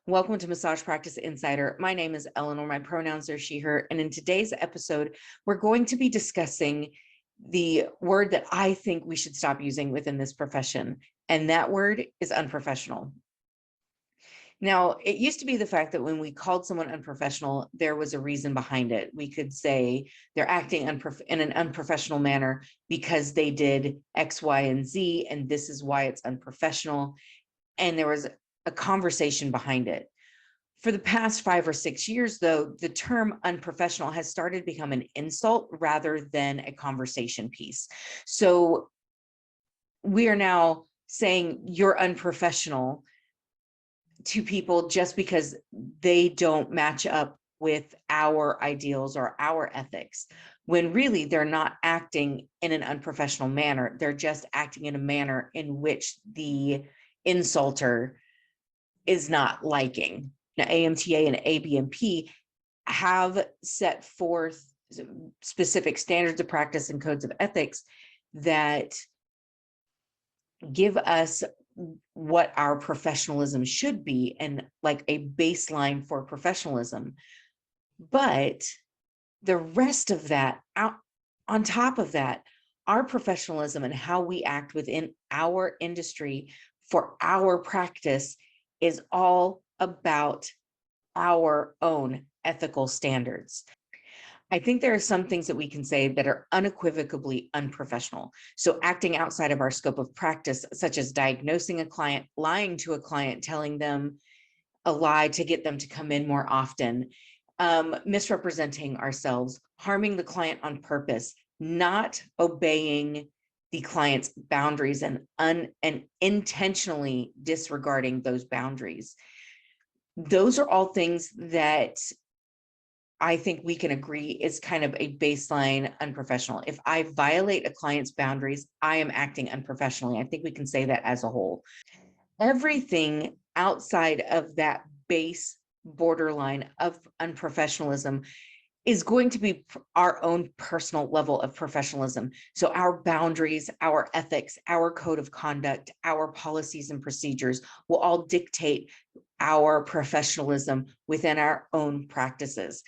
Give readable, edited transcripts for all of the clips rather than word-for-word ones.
Welcome to Massage Practice Insider. My name is Eleanor. My pronouns are she, her. And in today's episode, we're going to be discussing the word that I think we should stop using within this profession. And that word is unprofessional. Now, it used to be the fact that when we called someone unprofessional, there was a reason behind it. We could say they're acting in an unprofessional manner because they did X, Y, and Z, and this is why it's unprofessional. And there was a conversation behind it. For the past 5 or 6 years, though, the term unprofessional has started to become an insult rather than a conversation piece. So we are now saying you're unprofessional to people just because they don't match up with our ideals or our ethics, when really they're not acting in an unprofessional manner. They're just acting in a manner in which the insulter is not liking. Now, AMTA and ABMP have set forth specific standards of practice and codes of ethics that give us what our professionalism should be and like a baseline for professionalism. But the rest of that, on top of that, our professionalism and how we act within our industry for our practice is all about our own ethical standards. I think there are some things that we can say that are unequivocally unprofessional. So acting outside of our scope of practice, such as diagnosing a client, lying to a client, telling them a lie to get them to come in more often, misrepresenting ourselves, harming the client on purpose, not obeying the client's boundaries and intentionally disregarding those boundaries. Those are all things that I think we can agree is kind of a baseline unprofessional. If I violate a client's boundaries, I am acting unprofessionally. I think we can say that as a whole. Everything outside of that base borderline of unprofessionalism is going to be our own personal level of professionalism. So our boundaries, our ethics, our code of conduct, our policies and procedures will all dictate our professionalism within our own practices.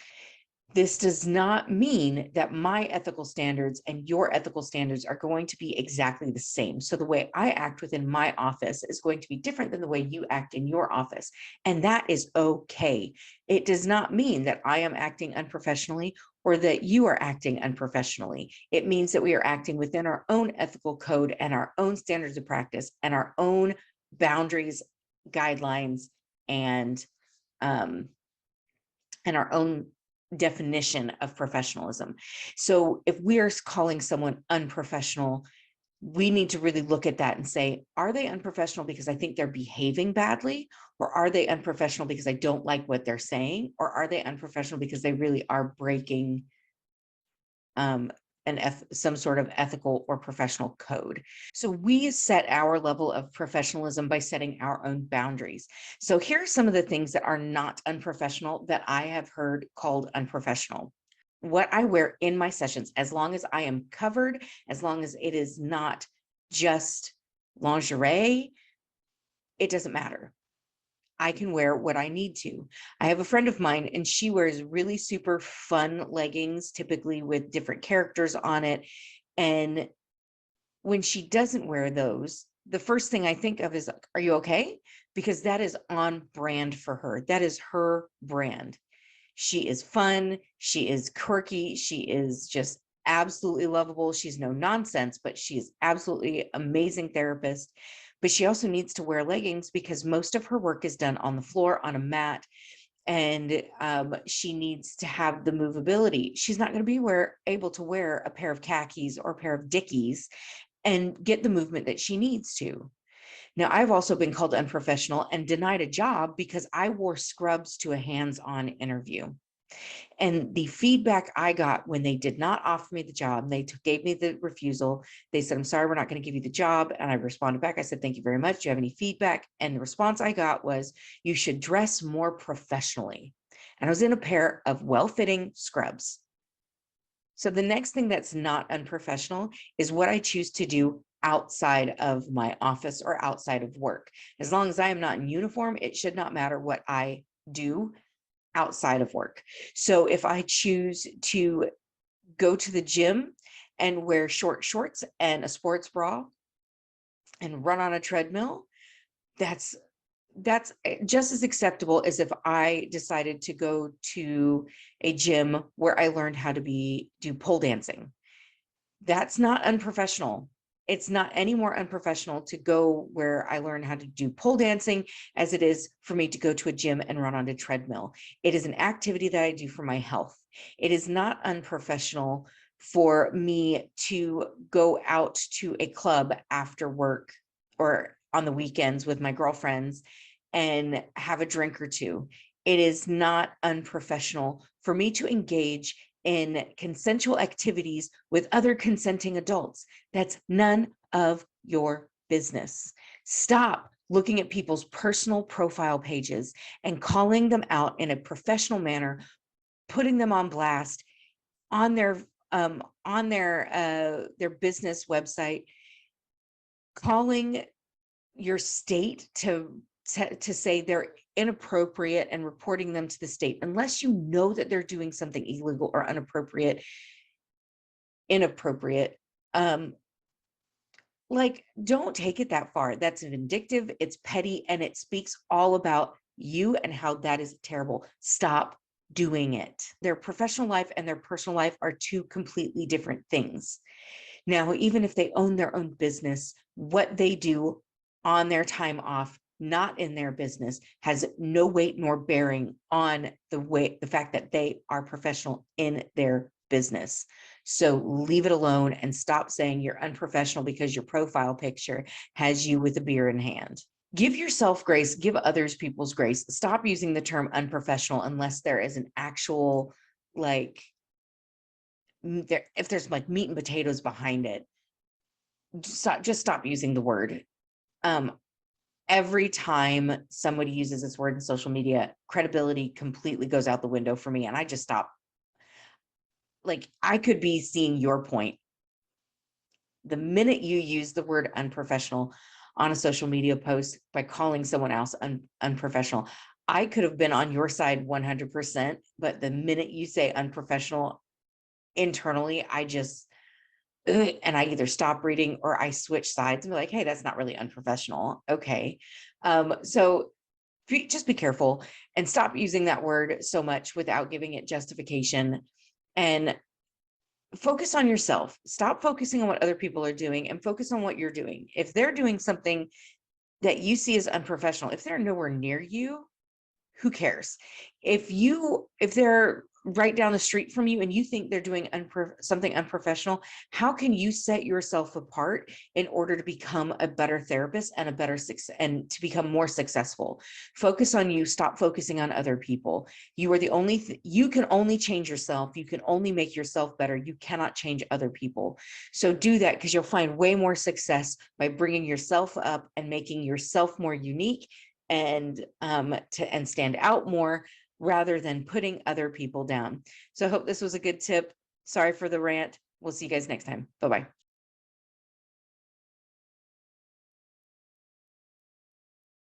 This does not mean that my ethical standards and your ethical standards are going to be exactly the same. So the way I act within my office is going to be different than the way you act in your office. And that is okay. It does not mean that I am acting unprofessionally or that you are acting unprofessionally. It means that we are acting within our own ethical code and our own standards of practice and our own boundaries, guidelines, and our own definition of professionalism. So if we are calling someone unprofessional, we need to really look at that and say, are they unprofessional because I think they're behaving badly? Or are they unprofessional because I don't like what they're saying? Or are they unprofessional because they really are breaking some sort of ethical or professional code? So we set our level of professionalism by setting our own boundaries. So here are some of the things that are not unprofessional that I have heard called unprofessional. What I wear in my sessions, as long as I am covered, as long as it is not just lingerie, it doesn't matter. I can wear what I need to. I have a friend of mine and she wears really super fun leggings, typically with different characters on it. And when she doesn't wear those, the first thing I think of is, are you okay? Because that is on brand for her. That is her brand. She is fun. She is quirky. She is just absolutely lovable. She's no nonsense, but she is absolutely amazing therapist. But she also needs to wear leggings because most of her work is done on the floor on a mat, and she needs to have the movability. She's not going to be able to wear a pair of khakis or a pair of Dickies and get the movement that she needs to. Now, I've also been called unprofessional and denied a job because I wore scrubs to a hands-on interview. And the feedback I got when they did not offer me the job, they gave me the refusal. They said, I'm sorry, we're not going to give you the job. And I responded back. I said, thank you very much. Do you have any feedback? And the response I got was, you should dress more professionally. And I was in a pair of well-fitting scrubs. So the next thing that's not unprofessional is what I choose to do outside of my office or outside of work. As long as I am not in uniform, it should not matter what I do outside of work. So if I choose to go to the gym and wear short shorts and a sports bra and run on a treadmill, that's just as acceptable as if I decided to go to a gym where I learned how to do pole dancing. That's not unprofessional. It's not any more unprofessional to go where I learn how to do pole dancing as it is for me to go to a gym and run on a treadmill. It is an activity that I do for my health. It is not unprofessional for me to go out to a club after work or on the weekends with my girlfriends and have a drink or two. It is not unprofessional for me to engage in consensual activities with other consenting adults. That's none of your business. Stop looking at people's personal profile pages and calling them out in a professional manner, putting them on blast on their business website, calling your state to say they're inappropriate and reporting them to the state, unless you know that they're doing something illegal or inappropriate. Like, don't take it that far. That's vindictive, it's petty, and it speaks all about you and how that is terrible. Stop doing it. Their professional life and their personal life are two completely different things. Now, even if they own their own business, what they do on their time off, not in their business, has no weight nor bearing on the fact that they are professional in their business. So leave it alone and stop saying you're unprofessional because your profile picture has you with a beer in hand. Give yourself grace, give others people's grace. Stop using the term unprofessional unless there is an actual, like, if there's like meat and potatoes behind it. Just stop using the word. Every time somebody uses this word in social media, credibility completely goes out the window for me. And I just stop. Like, I could be seeing your point. The minute you use the word unprofessional on a social media post by calling someone else unprofessional, I could have been on your side 100%. But the minute you say unprofessional, internally, I either stop reading or I switch sides and be like, hey, that's not really unprofessional. Okay. So just be careful and stop using that word so much without giving it justification, and focus on yourself. Stop focusing on what other people are doing and focus on what you're doing. If they're doing something that you see as unprofessional, if they're nowhere near you, who cares? If they're right down the street from you and you think they're doing something unprofessional, how can you set yourself apart in order to become a better therapist and and to become more successful? Focus on you. Stop focusing on other people. You are the only you can only change yourself. You can only make yourself better. You cannot change other people. So do that, because you'll find way more success by bringing yourself up and making yourself more unique and stand out more, rather than putting other people down. So I hope this was a good tip. Sorry for the rant. We'll see you guys next time. Bye-bye.